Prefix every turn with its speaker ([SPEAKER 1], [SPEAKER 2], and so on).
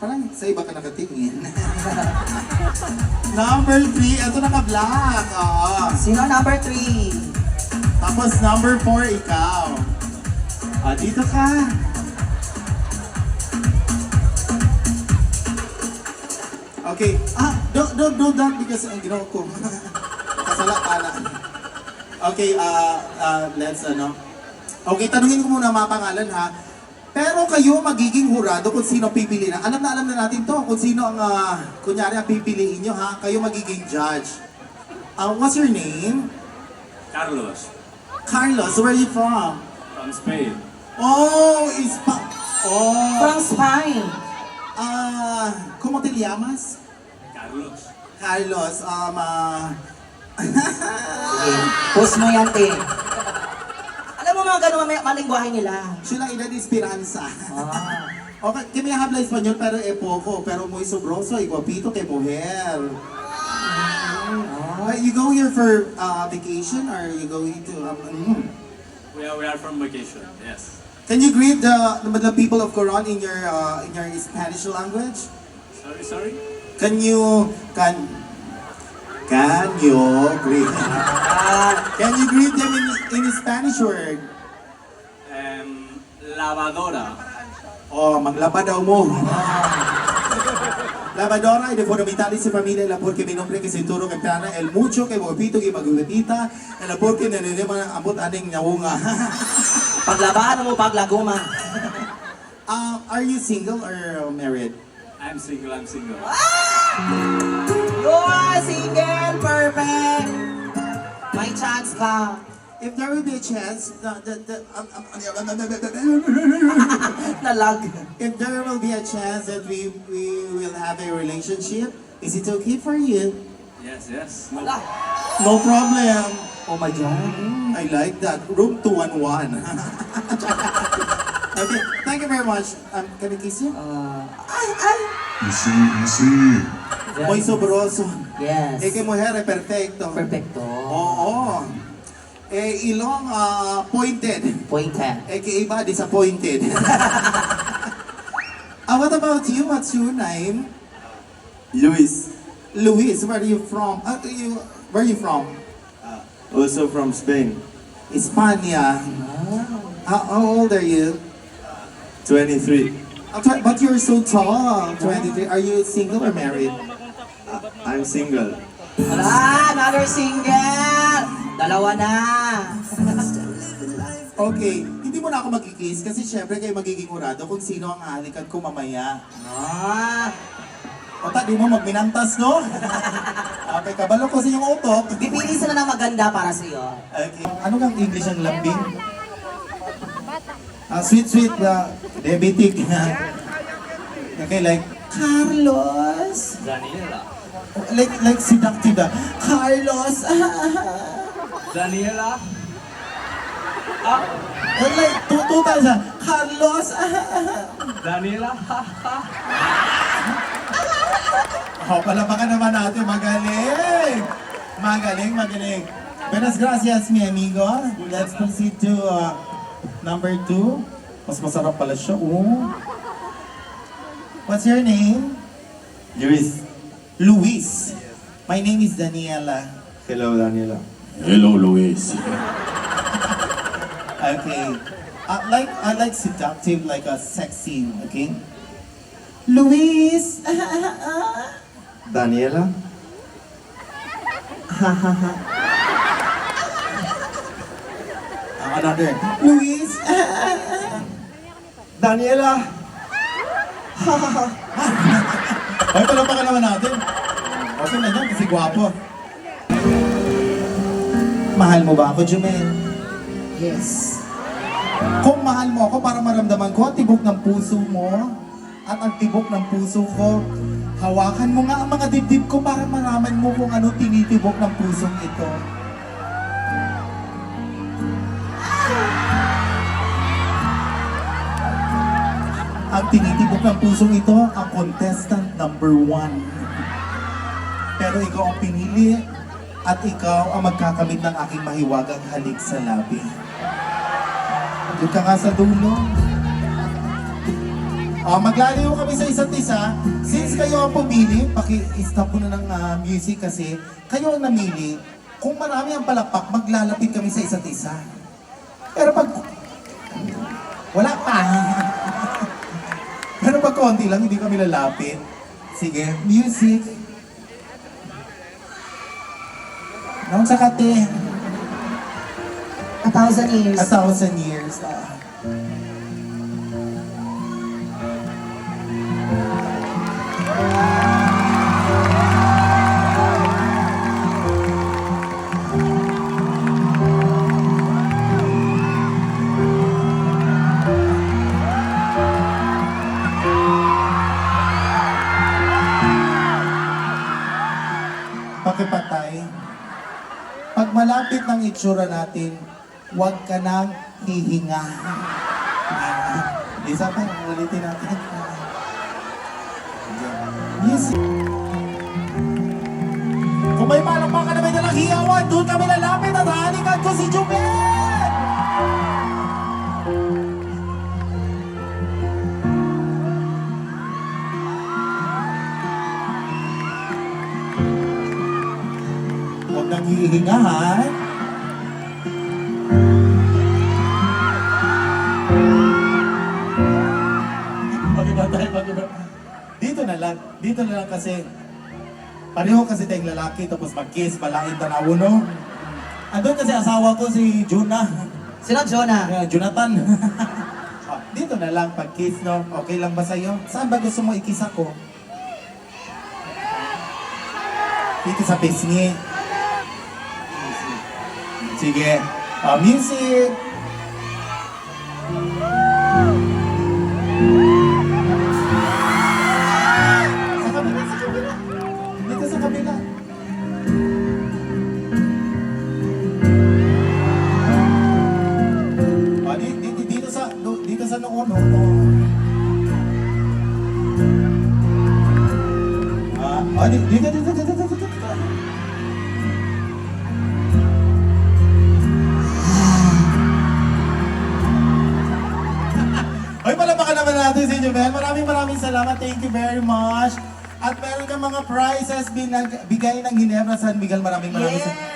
[SPEAKER 1] Parang sa iba ka nakatingin. Number 3, ito naka-black. Oo.
[SPEAKER 2] Sino number 3?
[SPEAKER 1] Tapos number 4, ikaw. Dito ka. Okay. Don't do that because ang ginawa ko. Kasala pala. Okay, let's Okay, tanungin ko muna mga pangalan ha. Pero kayo magiging hurado kung sino pipiliin. Alam na natin to kung sino ang, kunyari ang pipiliin nyo ha. Kayo magiging judge. What's your name?
[SPEAKER 3] Carlos,
[SPEAKER 1] Carlos, where are you from?
[SPEAKER 3] from Spain.
[SPEAKER 1] Oh,
[SPEAKER 2] From Spain.
[SPEAKER 1] ¿Cómo te llamas?
[SPEAKER 3] Carlos.
[SPEAKER 1] Carlos,
[SPEAKER 2] Post mo yan, te. Alam mo mga ganun malingwahe nila.
[SPEAKER 1] Sila edad Esperanza.
[SPEAKER 2] Ah.
[SPEAKER 1] Okay, que me habla español pero poco, pero muy sobroso y guapito que mujer. You go here for vacation or you going to...
[SPEAKER 3] We are from vacation. Yes.
[SPEAKER 1] Can you greet the people of Coron in your Spanish language?
[SPEAKER 3] Sorry.
[SPEAKER 1] Can you greet Can you greet them in Spanish word?
[SPEAKER 3] Lavadora.
[SPEAKER 1] Oh, maglaba daw mo. Lavadora es de fundamental sa pamilya la porque mi nombre que se turo que plana el mucho que guapito que magupita la porque nenema ambot aning nyawunga.
[SPEAKER 2] Paglabaan mo, paglaguma.
[SPEAKER 1] Are you single or married?
[SPEAKER 3] I'm single.
[SPEAKER 2] You are single, perfect. May chance ka.
[SPEAKER 1] If there will be a chance,
[SPEAKER 2] Nalag.
[SPEAKER 1] if there will be a chance that we will have a relationship, is it okay for you?
[SPEAKER 3] Yes.
[SPEAKER 2] Wala.
[SPEAKER 1] No problem.
[SPEAKER 2] Oh my God.
[SPEAKER 1] I like that. Room 211. Okay, thank you very much. Can I kiss you?
[SPEAKER 4] Easy.
[SPEAKER 1] Muy sobroso.
[SPEAKER 2] Yes.
[SPEAKER 1] Que mujer es perfecto.
[SPEAKER 2] Perfecto.
[SPEAKER 1] Oo. Ilong pointed.
[SPEAKER 2] Pointed.
[SPEAKER 1] Que iba disappointed. What about you? What's your name?
[SPEAKER 4] Luis,
[SPEAKER 1] Luis, where are you from? Where are you from?
[SPEAKER 4] also from Spain,
[SPEAKER 1] España. How old are you?
[SPEAKER 4] 23.
[SPEAKER 1] But you're so tall. 23. Are you single or married?
[SPEAKER 4] I'm single.
[SPEAKER 2] Wala, another single. Dalawa na.
[SPEAKER 1] Okay, hindi mo na ako magkikiss kasi syempre kayo magiging urado kung sino ang halikan ko mamaya. Ota, di mo magminantas, no? Okay, kabalo ko sa iyong utok.
[SPEAKER 2] Pipili sila ng maganda para sa iyo.
[SPEAKER 1] Okay. Ano kang English ang lambing? Sweet, diabetic. Okay, like, Carlos.
[SPEAKER 3] Daniela.
[SPEAKER 1] Like seductive. Carlos.
[SPEAKER 3] Daniela.
[SPEAKER 1] Like, tututal siya. Carlos.
[SPEAKER 3] Daniela.
[SPEAKER 1] Palapakan naman natin. Magaling. Buenas gracias, mi amigo. Let's proceed to number 2. Mas masarap pala siya. What's your name? Luis. My name is Daniela.
[SPEAKER 4] Hello, Daniela.
[SPEAKER 1] Hello, Luis. Okay. I like seductive, like a sexy, okay? Luis.
[SPEAKER 4] Daniela.
[SPEAKER 1] Another. Luis.
[SPEAKER 4] Daniela.
[SPEAKER 1] Ay, palapakan naman natin. Okay na yan, kasi gwapo. Mahal mo ba ako, Jumel?
[SPEAKER 2] Yes.
[SPEAKER 1] Kung mahal mo ako, para maramdaman ko ang tibok ng puso mo at ang tibok ng puso ko, hawakan mo nga ang mga dibdib ko para malaman mo kung ano tinitibok ng pusong ito. Ang tinitibok ng pusong ito, ang contestant number 1. Pero ikaw ang pinili at ikaw ang magkakamit ng aking mahiwagang halik sa labi. Doon ka nga sa dulo. Maglalayo kami sa isa't isa. Since kayo ang pumili, paki-stop mo na ng music kasi kayo ang namili. Kung marami ang palakpak, maglalapit kami sa isa't isa. Pero pag wala pa. Pero pag konti lang, hindi kami lalapit. Sige, music. Nung sa kate,
[SPEAKER 2] 1,000 years.
[SPEAKER 1] 1,000 years. Pakipatay. Pag malapit ng itsura natin, huwag ka nang hihinga. Isa pa, ulitin natin. Music. Kung may malakpak ka na may dalang hiyawan, doon kami lalapit at halikan ko si Jubel! Huwag nang hihingahan. Dito na lang kasi pareho kasi tayong lalaki tapos mag-kiss, balain tanawo no. Andun kasi asawa ko si Jonah.
[SPEAKER 2] Sino Jonah?
[SPEAKER 1] Jonathan. Dito na lang pag-kiss no. Okay lang ba sa'yo? Saan ba gusto mo i-kiss ako? Dito sa pisngi. Sige. Music! Sa kabila, sa kabila. Dito sa kabila. Dito sa noo, no. Dito. Ay, palapakan naman natin si Jubel. Maraming salamat. Thank you very much. At meron kang mga prizes bigay ng Ginebra San Miguel. Maraming salamat.